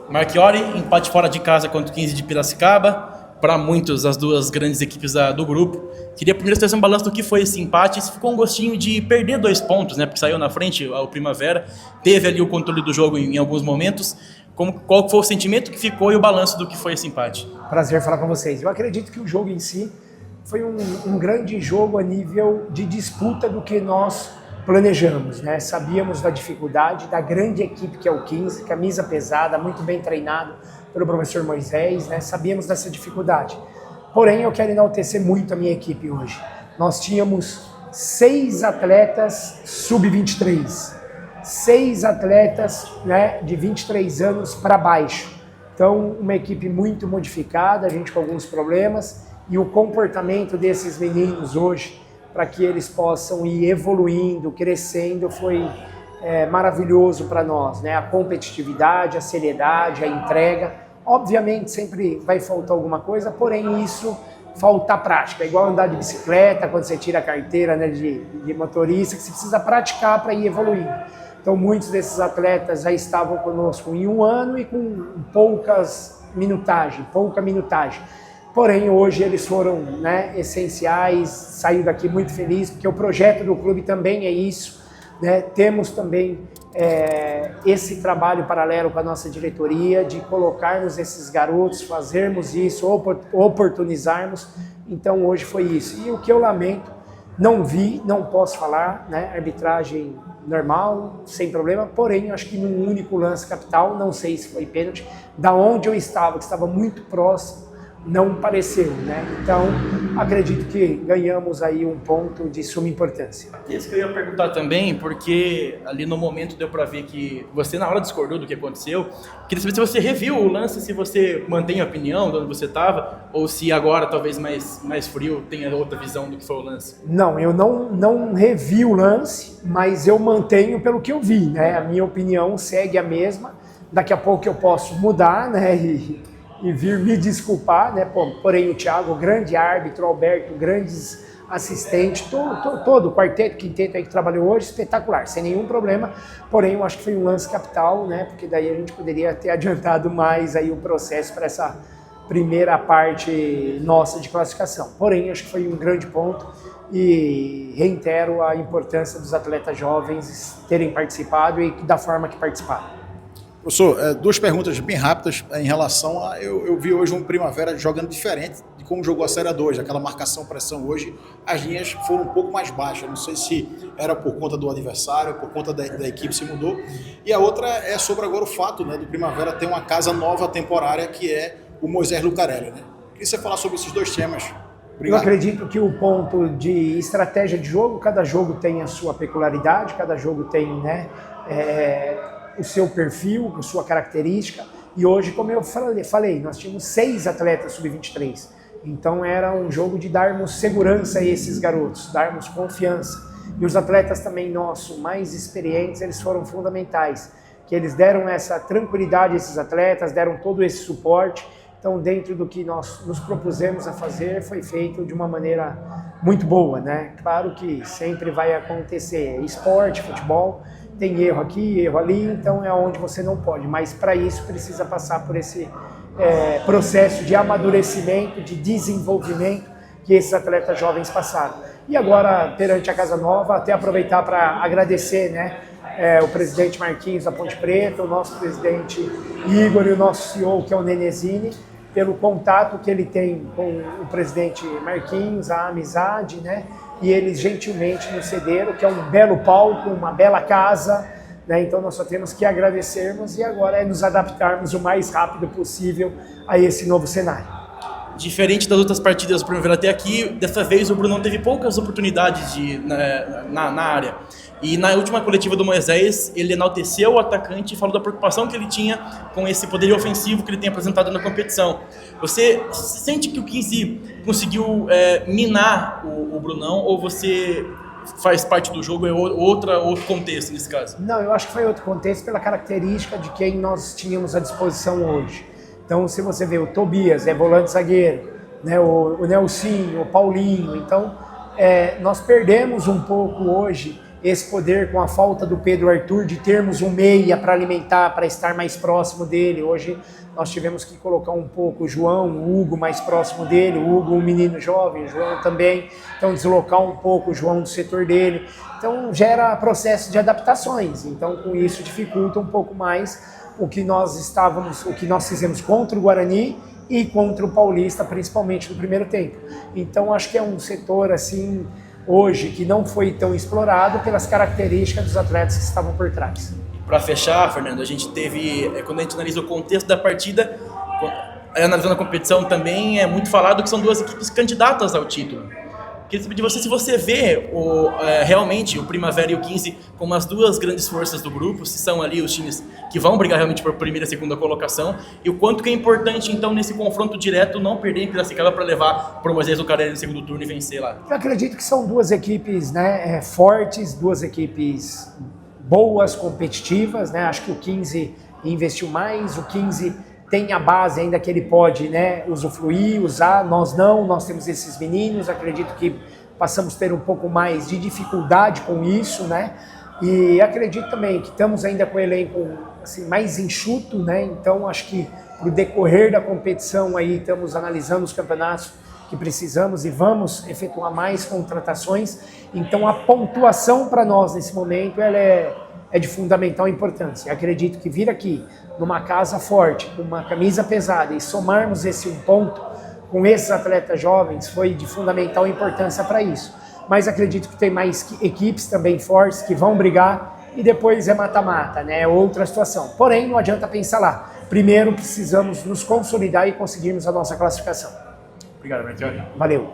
Marchiori, empate fora de casa contra o 15 de Piracicaba. Para muitos, as duas grandes equipes do grupo. Queria primeiro fazer um balanço do que foi esse empate. Se ficou um gostinho de perder 2 pontos, né? Porque saiu na frente o Primavera. Teve ali o controle do jogo em alguns momentos. Qual foi o sentimento que ficou e o balanço do que foi esse empate? Prazer falar com vocês. Eu acredito que o jogo em si foi um grande jogo a nível de disputa do que nós planejamos, né? Sabíamos da dificuldade da grande equipe que é o 15, camisa pesada, muito bem treinado pelo professor Moisés, né? Sabíamos dessa dificuldade. Porém, eu quero enaltecer muito a minha equipe hoje. Nós tínhamos 6 atletas sub-23, 6 atletas, né, de 23 anos para baixo. Então, uma equipe muito modificada, a gente com alguns problemas, e o comportamento desses meninos hoje, para que eles possam ir evoluindo, crescendo, foi maravilhoso para nós, né? A competitividade, a seriedade, a entrega. Obviamente sempre vai faltar alguma coisa, porém isso falta prática. É igual andar de bicicleta, quando você tira a carteira, né, de motorista, que você precisa praticar para ir evoluindo. Então muitos desses atletas já estavam conosco em 1 ano e com pouca minutagem. Porém, hoje eles foram, né, essenciais, saí daqui muito feliz, porque o projeto do clube também é isso, né? Temos também esse trabalho paralelo com a nossa diretoria, de colocarmos esses garotos, fazermos isso, oportunizarmos. Então hoje foi isso. E o que eu lamento, não vi, não posso falar, né? Arbitragem normal, sem problema, porém acho que num único lance capital, não sei se foi pênalti, da onde eu estava, que estava muito próximo, não pareceu, né? Então, acredito que ganhamos aí um ponto de suma importância. Isso que eu ia perguntar também, porque ali no momento deu para ver que você na hora discordou do que aconteceu. Queria saber se você reviu o lance, se você mantém a opinião de onde você estava, ou se agora, talvez mais frio, tenha outra visão do que foi o lance. Não, eu não revi o lance, mas eu mantenho pelo que eu vi, né? A minha opinião segue a mesma. Daqui a pouco eu posso mudar, né? E vir me desculpar, né? Porém o Thiago, grande árbitro, o Alberto, grandes assistentes, todo o quarteto, quinteto aí que trabalhou hoje, espetacular, sem nenhum problema. Porém, eu acho que foi um lance capital, né? Porque daí a gente poderia ter adiantado mais aí o processo para essa primeira parte nossa de classificação. Porém, acho que foi um grande ponto e reitero a importância dos atletas jovens terem participado e da forma que participaram. Professor, 2 perguntas bem rápidas em relação a... Eu vi hoje um Primavera jogando diferente de como jogou a Série 2, aquela marcação-pressão hoje, as linhas foram um pouco mais baixas, não sei se era por conta do adversário, por conta da equipe se mudou. E a outra é sobre agora o fato, né, do Primavera ter uma casa nova temporária, que é o Moisés Lucarelli, né? Queria você falar sobre esses 2 temas. Obrigado. Eu acredito que o ponto de estratégia de jogo, cada jogo tem a sua peculiaridade, cada jogo tem, né, o seu perfil, a sua característica, e hoje, como eu falei, nós tínhamos 6 atletas sub-23, então era um jogo de darmos segurança a esses garotos, darmos confiança, e os atletas também nossos, mais experientes, eles foram fundamentais, que eles deram essa tranquilidade a esses atletas, deram todo esse suporte, então dentro do que nós nos propusemos a fazer, foi feito de uma maneira muito boa, né? Claro que sempre vai acontecer esporte, futebol, tem erro aqui, erro ali, então é onde você não pode, mas para isso precisa passar por esse processo de amadurecimento, de desenvolvimento que esses atletas jovens passaram. E agora, perante a Casa Nova, até aproveitar para agradecer, né, o presidente Marquinhos da Ponte Preta, o nosso presidente Igor e o nosso CEO, que é o Nenezini, pelo contato que ele tem com o presidente Marquinhos, a amizade, né? E eles gentilmente nos cederam, que é um belo palco, uma bela casa, né? Então nós só temos que agradecermos e agora é nos adaptarmos o mais rápido possível a esse novo cenário. Diferente das outras partidas do Primavera até aqui, dessa vez o Brunão teve poucas oportunidades na área. E na última coletiva do Moisés, ele enalteceu o atacante e falou da preocupação que ele tinha com esse poderio ofensivo que ele tem apresentado na competição. Você sente que o 15 conseguiu minar o Brunão, ou você faz parte do jogo, é outro contexto nesse caso? Não, eu acho que foi outro contexto pela característica de quem nós tínhamos à disposição hoje. Então, se você vê o Tobias, volante zagueiro, né, o Nelsinho, o Paulinho, então nós perdemos um pouco hoje esse poder com a falta do Pedro Arthur de termos um meia para alimentar, para estar mais próximo dele. Hoje nós tivemos que colocar um pouco o João, o Hugo mais próximo dele, o Hugo um menino jovem, o João também, então deslocar um pouco o João do setor dele. Então gera processo de adaptações, então com isso dificulta um pouco mais o que nós fizemos contra o Guarani e contra o Paulista, principalmente no primeiro tempo. Então acho que é um setor assim hoje que não foi tão explorado pelas características dos atletas que estavam por trás. Para fechar, Fernando, a gente teve, quando a gente analisa o contexto da partida, analisando a competição também, é muito falado que são duas equipes candidatas ao título. Queria saber de você se você vê realmente o Primavera e o 15 como as duas grandes forças do grupo, se são ali os times que vão brigar realmente por primeira e segunda colocação, e o quanto que é importante, então, nesse confronto direto, não perder em Piracicaba para levar para o Moisés do Carelli no segundo turno e vencer lá. Eu acredito que são duas equipes, né, fortes, duas equipes boas, competitivas, né? Acho que o 15 investiu mais, o 15 tem a base ainda que ele pode, né, usufruir, usar, nós não, nós temos esses meninos, acredito que passamos a ter um pouco mais de dificuldade com isso, né, e acredito também que estamos ainda com o elenco assim, mais enxuto, né, então acho que pro decorrer da competição aí estamos analisando os campeonatos que precisamos e vamos efetuar mais contratações, então a pontuação para nós nesse momento ela é de fundamental importância. Acredito que vir aqui numa casa forte, com uma camisa pesada e somarmos esse um ponto com esses atletas jovens foi de fundamental importância para isso. Mas acredito que tem mais equipes também fortes que vão brigar e depois é mata-mata, né? É outra situação. Porém, não adianta pensar lá. Primeiro precisamos nos consolidar e conseguirmos a nossa classificação. Obrigado, Bertioli. Valeu.